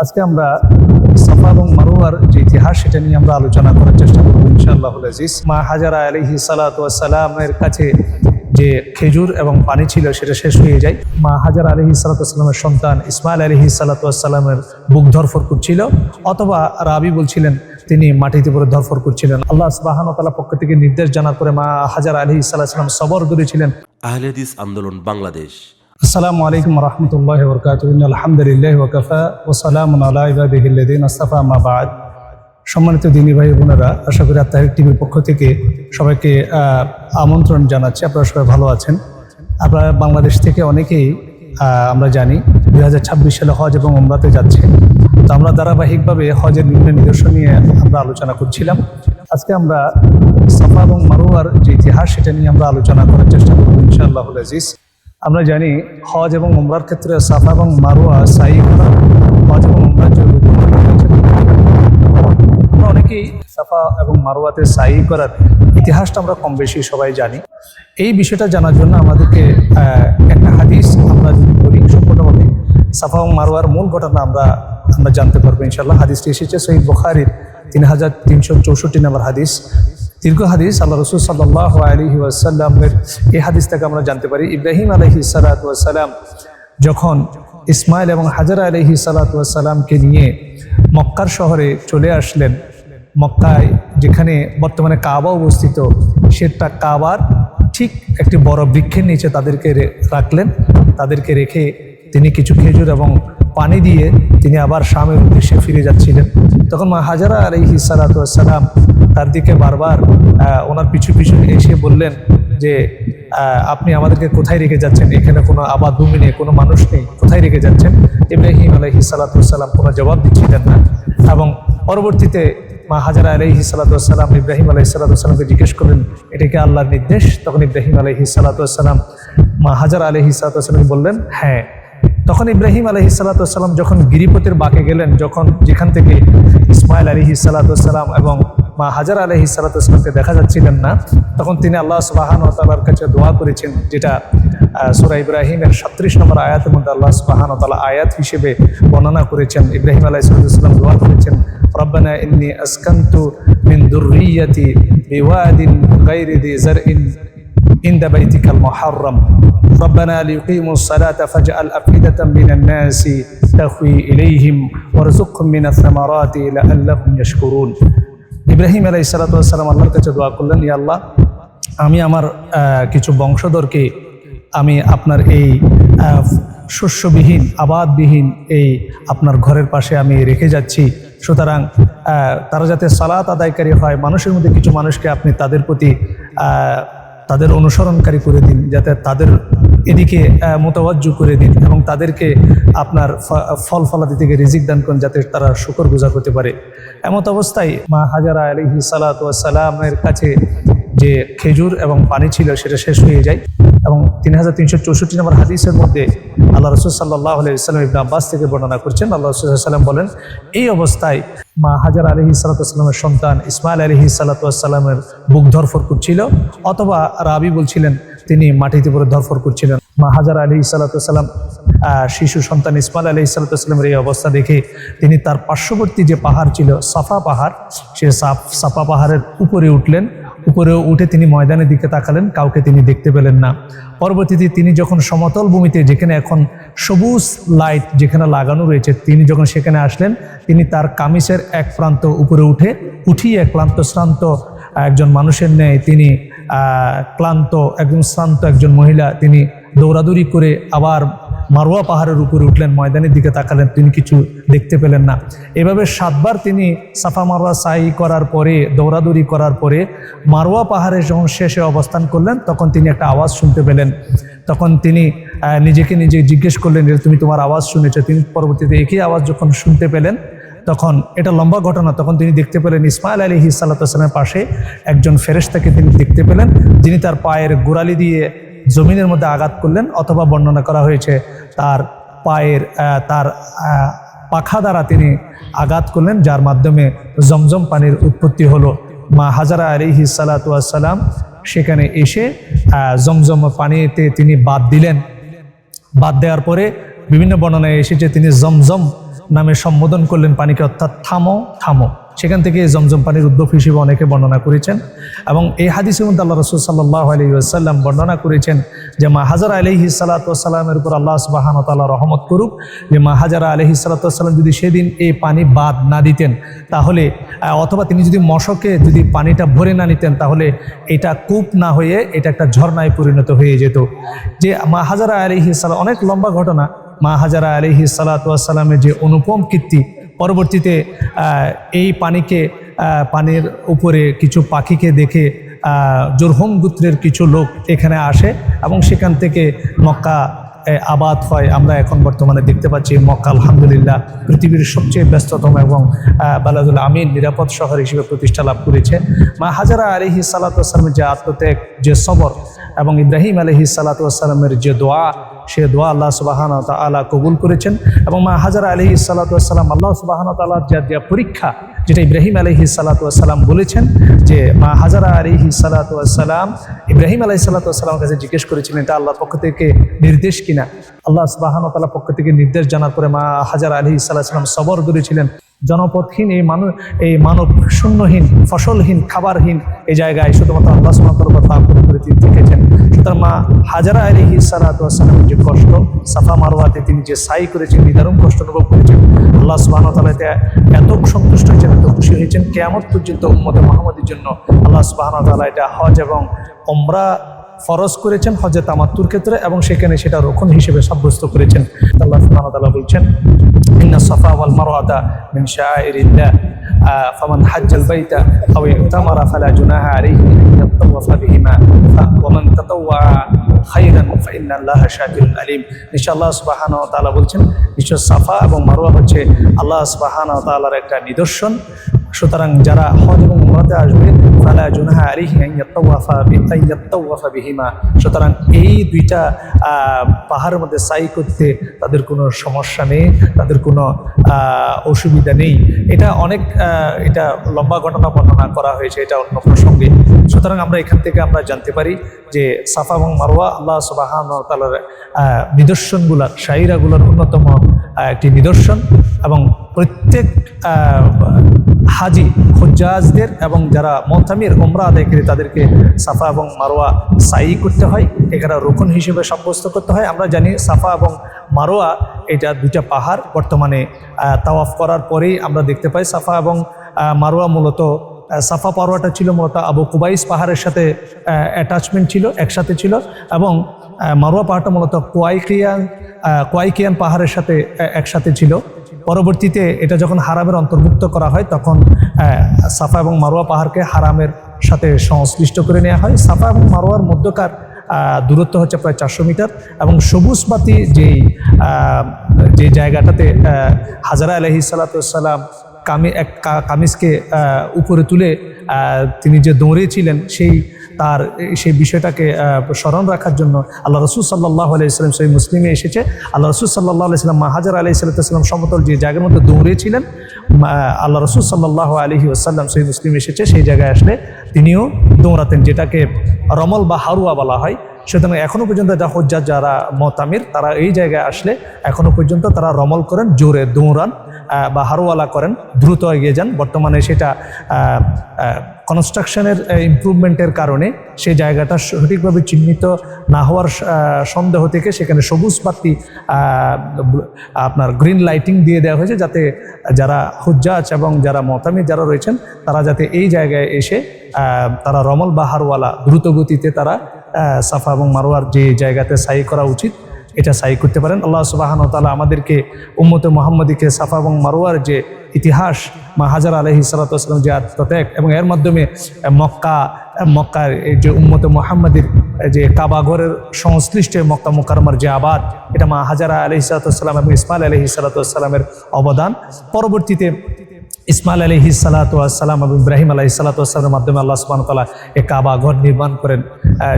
আজকে আমরা সাফা এবং মারওয়ার যে ইতিহাস সেটা নিয়ে আমরা আলোচনা করার চেষ্টা করব ইনশাআল্লাহুল আজিজ। মা হাজারা আলাইহিস সালাতু ওয়াস সালামের কাছে যে খেজুর এবং পানি ছিল সেটা শেষ হয়ে যায়। মা হাজারা আলাইহিস সালাতু ওয়াস সালামের সন্তান ইসমাইল আলাইহিস সালাতু ওয়াস সালামের বুক ধরফর করছিল, অথবা রাবি বলছিলেন তিনি মাটিতে পড়ে ধরফর করছিলেন। আল্লাহ সুবহানাহু ওয়া তাআলার পক্ষ থেকে নির্দেশ জানার পরে মা হাজারা আলাইহিস সালাম সবর ধরেছিলেন। আহলে হাদিস আন্দোলন বাংলাদেশ। আসসালামু আলাইকুম ওয়া রাহমাতুল্লাহি ওয়া বারাকাতুহু। আলহামদুলিল্লাহি ওয়া কাফা ওয়া সালামুন আলা ইবাদিহিল্লাযিনা আসতাফা, আম্মা বা'দ। সম্মানিত দিনী ভাই বোনেরা, আশা করি আত্মাহিক টিভির পক্ষ থেকে সবাইকে আমন্ত্রণ জানাচ্ছি। আপনারা সবাই ভালো আছেন। আপনারা বাংলাদেশ থেকে অনেকেই আমরা জানি 2026 সালে হজ এবং উমরাতে যাচ্ছে। তো আমরা ধারাবাহিকভাবে হজের বিভিন্ন নিদর্শন নিয়ে আমরা আলোচনা করছিলাম। আজকে আমরা সাফা এবং মারওয়ার যে ইতিহাস সেটা নিয়ে আমরা আলোচনা করার চেষ্টা করব ইনশাআল্লাহুল আজিজ। আমরা জানি হজ এবং উমরার ক্ষেত্রে সাফা এবং মারওয়া সাই করা হজ এবং উমরার জন্য আমরা অনেকেই সাফা এবং মারওয়াতে সাই করার ইতিহাসটা আমরা কম বেশি সবাই জানি। এই বিষয়টা জানার জন্য আমাদেরকে একটা হাদিস আমরা যদি বলি সম্পূর্ণভাবে সাফা এবং মারওয়ার মূল ঘটনা আমরা জানতে পারবো ইনশাআল্লাহ। হাদিসটি এসেছে সহিহ বুখারীর 3364 নম্বর হাদিস, দীর্ঘ হাদিস। আল্লাহ রাসূল সাল্লাল্লাহু আলাইহি ওয়াসাল্লামের এই হাদিস থেকে আমরা জানতে পারি ইব্রাহিম আলাইহিস সালাতু ওয়াস সালাম যখন ইসমাইল এবং হাজারা আলাইহিস সালাতু ওয়াস সালামকে নিয়ে মক্কার শহরে চলে আসলেন, মক্কায় যেখানে বর্তমানে কাবা অবস্থিত, সেটা কাবার ঠিক একটি বড় বৃক্ষের নিচে তাদেরকে রাখলেন। তাদেরকে রেখে তিনি কিছু খেজুর এবং পানি দিয়ে তিনি আবার শামের উদ্দেশ্যে ফিরে যাচ্ছিলেন। তখন মা হাজারা আলাইহিস সালাতু ওয়াস সালাম তার দিকে বারবার ওনার পিছু পিছু এসে বললেন যে আপনি আমাদেরকে কোথায় রেখে যাচ্ছেন? এখানে কোনো আবাদ ভূমি নেই, কোনো মানুষ নেই, কোথায় রেখে যাচ্ছেন? ইব্রাহিম আলাইহিস সালাতু ওয়াস সালাম কোনো জবাব দিচ্ছিলেন না। এবং পরবর্তীতে মা হাজারা আলাইহিস সালাতু ওয়াস সালাম ইব্রাহিম আলাইহিস সালাতু ওয়াস সালামকে জিজ্ঞেস করলেন এটা কি আল্লাহর নির্দেশ? তখন ইব্রাহিম আলাইহিস সালাতু ওয়াস সালাম মা হাজারা আলাইহিস সালাতু ওয়াস সালামকে বললেন হ্যাঁ। তখন ইব্রাহিম আলাইহিস সালাতু ওয়াস সালাম যখন গিরিপথের বাঁকে গেলেন, যেখান থেকে ইসমাইল আলাইহিস সালাতু ওয়াস সালাম এবং মা হাজারা আলাইহিস সালাতু ওয়াস সালামকে দেখা যাচ্ছিলেন না, তখন তিনি আল্লাহ সুবহানাহু ওয়া তাআলার কাছে দোয়া করেছেন, যেটা সূরা ইব্রাহিমের 37 নম্বর আয়াতের মধ্যে আল্লাহ সুবহানাহু ওয়া তাআলা আয়াত হিসেবে বর্ণনা করেছেন। ইব্রাহিম আলাইহিস সালাম দোয়া করেছেন, রব্বানা ইন্নী আসকানতু মিন যুররিয়্যাতি বিওয়াদিন গায়রি যি যারইন ইনদা বাইতিকাল মুহাররাম রব্বানা লিয়ুকিমুস সালাতা ফাজআল আফইদাতাম মিনান নাসি তাহওয়ি ইলাইহিম ওয়ারযুকহুম মিনাস সামারাতি লাআল্লাহুম ইয়াশকুরুন। ইব্রাহিম আলাইহিস সালাতু ওয়াস সালাম আল্লাহর কাছে দোয়া করলেন, ইয়া আল্লাহ, আমি আমার কিছু বংশধরকে আমি আপনার এই শস্যবিহীন আবাদবিহীন এই আপনার ঘরের পাশে আমি রেখে যাচ্ছি, সুতরাং তারা যাতে সালাত আদায়কারী হয়, মানুষের মধ্যে কিছু মানুষকে আপনি তাদের প্রতি তাদের অনুসরণকারী করে দিন, যাতে তাদের এদিকে মোতাওয়াজ্জু করে দিন এবং তাদেরকে আপনার ফল ফলাদি থেকে রিজিক দান করেন, যাতে তারা শুকরগুজার হতে পারে। এমত অবস্থায় মা হাজারা আলাইহিস সালাতু ওয়াস সালামের কাছে যে খেজুর এবং পানি ছিল সেটা শেষ হয়ে যায়। এবং 3364 নম্বর হাদিসের মধ্যে আল্লাহ রাসূল সাল্লাল্লাহু আলাইহি ওয়াসাল্লাম ইবনে আব্বাস থেকে বর্ণনা করছেন, আল্লাহ রাসূল সাল্লাল্লাহু আলাইহি ওয়াসাল্লাম বলেন, এই অবস্থায় মা হাজারা আলাইহিস সালাতু ওয়াস সালামের সন্তান ইসমাইল আলাইহিস সালাতু ওয়াস সালামের বুক ধরফর করছিল, অথবা রাবি বলছিলেন তিনি মাটিতে পড়ে ধরফর করছিলেন। মা হাজারা আলাইহিস সালাতু ওয়াস সালাম শিশু সন্তান ইসমাইল আলাইহিস সালাতু ওয়াস সালামের এই অবস্থা দেখে তিনি তার পার্শ্ববর্তী যে পাহাড় ছিল সাফা পাহাড়, সে সাফা পাহাড়ের উপরে উঠলেন। উপরে উঠে তিনি ময়দানের দিকে তাকালেন, কাউকে তিনি দেখতে পেলেন না। পরবর্তীতে তিনি যখন সমতল ভূমিতে, যেখানে এখন সবুজ লাইট যেখানে লাগানো রয়েছে, তিনি যখন সেখানে আসলেন, তিনি তার কামিজের এক প্রান্ত উপরে উঠিয়ে ক্লান্ত শ্রান্ত একজন মানুষের ন্যায় তিনি ক্লান্ত একজন শ্রান্ত একজন মহিলা, তিনি দৌড়াদৌড়ি করে আবার মারওয়া পাহাড়ের উপরে উঠলেন, ময়দানের দিকে তাকালেন, তিনি কিছু দেখতে পেলেন না। এভাবে 7 বার তিনি সাফা মারওয়া সাই করার পরে, দৌড়াদৌড়ি করার পরে মারওয়া পাহাড়ে যখন শেষে অবস্থান করলেন, তখন তিনি একটা আওয়াজ শুনতে পেলেন। তখন তিনি নিজে জিজ্ঞেস করলেন, তুমি তোমার আওয়াজ শুনেছ? তিনি পরবর্তীতে একই আওয়াজ যখন শুনতে পেলেন, তখন এটা লম্বা ঘটনা, তখন তিনি দেখতে পেলেন ইসমাইল আলাইহিস সালাতু ওয়াস সালামের পাশে একজন ফেরেশতাকে তিনি দেখতে পেলেন, যিনি তার পায়ের গোড়ালি দিয়ে জমিনের মধ্যে আঘাত করলেন, অথবা বর্ণনা করা হয়েছে তার পায়ের তার পাখা দ্বারা তিনি আঘাত করলেন, যার মাধ্যমে জমজম পানির উৎপত্তি হলো। মা হাজারা আলাইহিস সালাতু ওয়াস সালাম সেখানে এসে জমজম পানিতে তিনি বাদ দিলেন। বাদ দেওয়ার পরে বিভিন্ন বর্ণনায় এসেছে তিনি জমজম নামে সম্বোধন করলেন পানিকে, অর্থাৎ থামো থামো। সেখান থেকে জমজম পানির উদ্ভব হিসেবে অনেকে বর্ণনা করেছেন। এবং এই হাদিসের মধ্যে আল্লাহ রাসূল সাল্লাল্লাহু আলাইহি ওয়াসাল্লাম বর্ণনা করেছেন যে মা হাজারা আলাইহিস সালাতু ওয়াস সালামের উপর আল্লাহ সুবহানাহু ওয়া তাআলা রহমত করুক, যে মা হাজারা আলাইহিস সালাতু ওয়াস সালাম যদি সেদিন এই পানি বাদ না দিতেন তাহলে, অথবা তিনি যদি মশকে যদি পানিটা ভরে না নিতেন, তাহলে এটা কূপ না হয়ে এটা একটা ঝর্ণায় পরিণত হয়ে যেত। যে মা হাজারা আলাইহিস সালাম, অনেক লম্বা ঘটনা, মা হাজারা আলাইহিস সালাতু ওয়াস সালামের যে অনুপম কীর্তি, পরবর্তীতে এই পানিকে, পানির উপরে কিছু পাখিকে দেখে জুরহুম গোত্রের কিছু লোক এখানে আসে এবং সেখান থেকে মক্কা আবাদ হয়। আমরা এখন বর্তমানে দেখতে পাচ্ছি মক্কা আলহামদুলিল্লাহ পৃথিবীর সবচেয়ে ব্যস্ততম এবং বালাদুল আমিন নিরাপদ শহর হিসেবে প্রতিষ্ঠা লাভ করেছে। মা হাজারা আলাইহিস সালাতু ওয়াস সালামের যে আত্মত্যাগ, যে সবর, এবং ইব্রাহিম আলাইহিস সালাতু ওয়াস সালামের যে দোয়া, সে দোয়া আল্লাহ সুবহানাহু ওয়া তাআলা কবুল করেছেন। এবং মা হাজারা আলাইহিস সালাতু ওয়াস সালাম আল্লাহ সুবহানাহু ওয়া তাআলার যে পরীক্ষা, যেটা ইব্রাহিম আলাইহিস সালাতু ওয়াস সালাম বলেছেন, যে মা হাজারা আলাইহিস সালাতু ওয়াস সালাম ইব্রাহিম আলাইহিস সালাতু ওয়াস সালামের কাছে জিজ্ঞেস করেছিলেন এটা আল্লাহর পক্ষ থেকে নির্দেশ কিনা। আল্লাহ সুবহানাহু ওয়া তাআলার পক্ষ থেকে নির্দেশ জানার পরে মা হাজারা আলাইহিস সালাতু ওয়াস সালাম সবর ধরেছিলেন। জনপদহীন এই মানব শূন্যহীন, ফসলহীন, খাবারহীন এই জায়গায় শুধুমাত্র আল্লাহ সুবহানাহু ওয়া তাআলার কথা করে থেকেছেন। সুতরাং মা হাজারা আলাইহিস সালাতু ওয়াস সালামের যে কষ্ট, সাফা মারওয়াতে তিনি যে সাই করেছেন, নিদারুণ কষ্ট অনুভব করেছেন, আল্লাহ সুবহানাহু ওয়া তাআলা এত সন্তুষ্ট হয়েছেন, এত খুশি হয়েছেন, কিয়ামত পর্যন্ত উম্মতে মুহাম্মাদের জন্য আল্লাহ সুবহানাহু ওয়া তাআলা এটা হজ এবং উমরা ফরজ করেছেন হজে তামাত্তুর ক্ষেত্রে, এবং সেখানে সেটা রক্ষণ হিসেবে সাব্যস্ত করেছেন। আল্লাহ সুবহানাহু ওয়া তাআলা বলছেন ইন্না সাফা ওয়াল মারওয়াতা মিন শাআইরিল্লাহ ফামান হাজ্জাল বাইতা আও ইতামারা ফালা জুনাহা আলাইহি আন ইয়াতাওয়াফা বিহিমা ওয়া মান তাতাওয়া খায়রান ফাইন্নাল্লাহা শাকিরুন আলিম। ইনশাআল্লাহ সুবহানাহু ওয়া তাআলা বলছেন নিশ্চয় সাফা এবং মারওয়া হচ্ছে আল্লাহ সুবহানাহু ওয়া তাআলার একটা নিদর্শন। সুতরাং যারা হজ এবং উমরাতে আসবে ফালা জুনাহা আলাইহি আন ইয়াতাওয়াফা বিহিমা, সুতরাং এই দুইটা পাহাড়ের মধ্যে সাই করতে তাদের কোনো সমস্যা নেই, তাদের কোনো অসুবিধা নেই। এটা অনেক এটা লম্বা ঘটনা বর্ণনা করা হয়েছে, এটা অন্য প্রসঙ্গে। সুতরাং আমরা এখান থেকে আমরা জানতে পারি যে সাফা এবং মারওয়া আল্লাহ সুবহানাহু ওয়া তাআলার নিদর্শনগুলোর, শাইরাগুলোর অন্যতম একটি নিদর্শন। এবং প্রত্যেক হাজি হুজ্জাজদের এবং যারা মুতামির উমরা আদায়কারী তাদেরকে সাফা এবং মারওয়া সাই করতে হয়, এখানে রুকন হিসেবে সাব্যস্ত করতে হয়। আমরা জানি সাফা এবং মারওয়া এটা দুইটা পাহাড়। বর্তমানে তাওয়াফ করার পরেই আমরা দেখতে পাই সাফা এবং মারওয়া মূলত, সাফা পারওয়াটা ছিল মূলত আবু কুবাইস পাহাড়ের সাথে অ্যাটাচমেন্ট ছিল, একসাথে ছিল, এবং মারওয়া পাহাড়টা মূলত কোয়াইকিয়ান পাহাড়ের সাথে একসাথে ছিল। পরবর্তীতে এটা যখন হারামের অন্তর্ভুক্ত করা হয় তখন সাফা এবং মারওয়া পাহাড়কে হারামের সাথে সংশ্লিষ্ট করে নেওয়া হয়। সাফা এবং মারওয়ার মধ্যকার দূরত্ব হচ্ছে প্রায় 400 মিটার। এবং সবুজ বাতি যে জায়গাটাতে হাজারা আলাইহিস সালাতু ওয়াস সালাম কামিজকে উপরে তুলে তিনি যে দৌড়েছিলেন, সেই বিষয়টাকে স্মরণ রাখার জন্য আল্লাহ রাসূল সাল্লাল্লাহু আলাইহি ওয়াসাল্লাম সহিহ মুসলিমে এসেছে, আল্লাহ রাসূল সাল্লাল্লাহু আলাইহি ওয়াসাল্লাম মা হাজারা আলাইহিস সালাম সমতল যে জায়গার মধ্যে দৌড়েছিলেন, আল্লাহ রাসূল সাল্লাল্লাহু আলাইহি ওয়াসাল্লাম সহিহ মুসলিমে এসেছে, সেই জায়গায় আসলে তিনিও দৌড়াতেন, যেটাকে রমল বা হারুয়া বলা হয়। সুতরাং এখনো পর্যন্ত হুজ্জাজ যারা মুতামির তারা এই জায়গায় আসলে এখনো পর্যন্ত তারা রমল করেন, জোরে দৌড়ান বা হারওয়ালা করেন, দ্রুত এগিয়ে যান। বর্তমানে সেটা কনস্ট্রাকশনের ইমপ্রুভমেন্টের কারণে সেই জায়গাটা সঠিকভাবে চিহ্নিত না হওয়ার সন্দেহ থেকে সেখানে সবুজ বাতি, আপনার গ্রিন লাইটিং দিয়ে দেওয়া হয়েছে, যাতে যারা হুজ্জাজ এবং যারা মুতামির যারা রয়েছেন তারা যাতে এই জায়গায় এসে তারা রমল বা হারওয়ালা দ্রুত গতিতে তারা সাফা এবং মারওয়ার যে জায়গাতে সাই করা উচিত এটা সাই করতে পারেন। আল্লাহ সুবহানাহু ওয়া তাআলা আমাদেরকে উম্মতে মুহাম্মাদিকে সাফা এবং মারওয়ার যে ইতিহাস, মা হাজারা আলাইহিস সালাতু ওয়াস সালাম যে আত্মত্যাগ, এবং এর মাধ্যমে মক্কার এই যে উম্মতে মুহাম্মাদির যে কাবা ঘরের সংশ্লিষ্ট মক্কা মুকাররমার যে আবাদ, এটা মা হাজারা আলাইহিস সালাতু ওয়াস সালাম এবং ইসমাইল আলাইহিস সালাতু ওয়াস সালামের অবদান। পরবর্তীতে ইসমাইল আলাইহিস সালাতু ওয়াস সালাম এবং ইব্রাহিম আলাইহিস সালাতু ওয়াস সালামের মাধ্যমে আল্লাহ সুবহানাহু ওয়া তাআলা এই কাবা ঘর নির্মাণ করেন,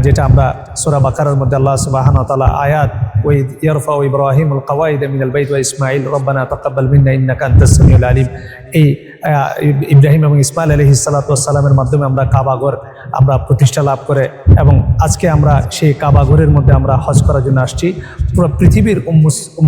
যেটা আমরা সূরা বাকারার মধ্যে আল্লাহ সুবহানাহু ওয়া তাআলা আয়াত وإذ يرفع إبراهيم القواعد من البيت وإسماعيل ربنا تقبل منا إنك أنت السميع العليم এই ইব্রাহিম এবং ইসমাইল আলাইহিস সালাতু ওয়াস সালামের মাধ্যমে আমরা কাবাঘর আমরা প্রতিষ্ঠা লাভ করে এবং আজকে আমরা সেই কাবাঘরের মধ্যে আমরা হজ করার জন্য আসছি। পুরো পৃথিবীর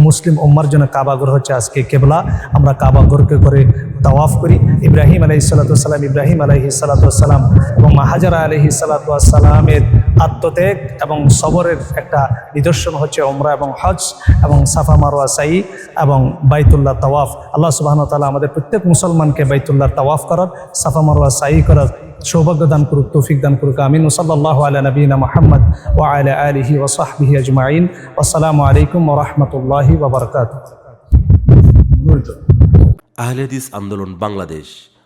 মুসলিম উম্মার জন্য কাবাঘর হচ্ছে আজকে কেবলা। আমরা কাবাঘরকে করে তাওয়াফ করি। ইব্রাহিম আলাইহিস সালাতু ওয়াস সালাম, ইব্রাহিম আলাইহিস সালাতু ওয়াস সালাম এবং মা হাজারা আলাইহিস সালাতু ওয়াস সালামের আত্মত্যাগ এবং সবরের একটা নিদর্শন হচ্ছে উমরা এবং হজ এবং সাফা মারওয়া সাই এবং বাইতুল্লাহ তাওয়াফ। আল্লাহ সুবহানাহু ওয়া তাআলা আমাদের প্রত্যেক মুসলমানকে বাইতুল্লাহ তাওয়াফ করার, সাফা মারওয়া সাই করার সৌভাগ্য দান করুক, তৌফিক দান করুক। আমিন। সাল্লাল্লাহু আলা নবিয়িনা মুহাম্মদ ওয়া আলা আলিহি ওয়া সাহবিহি আজমাইন। আসসালামু আলাইকুম ওয়া রাহমাতুল্লাহি ওয়া বারাকাতুহু। আহলে হাদিস আন্দোলন বাংলাদেশ।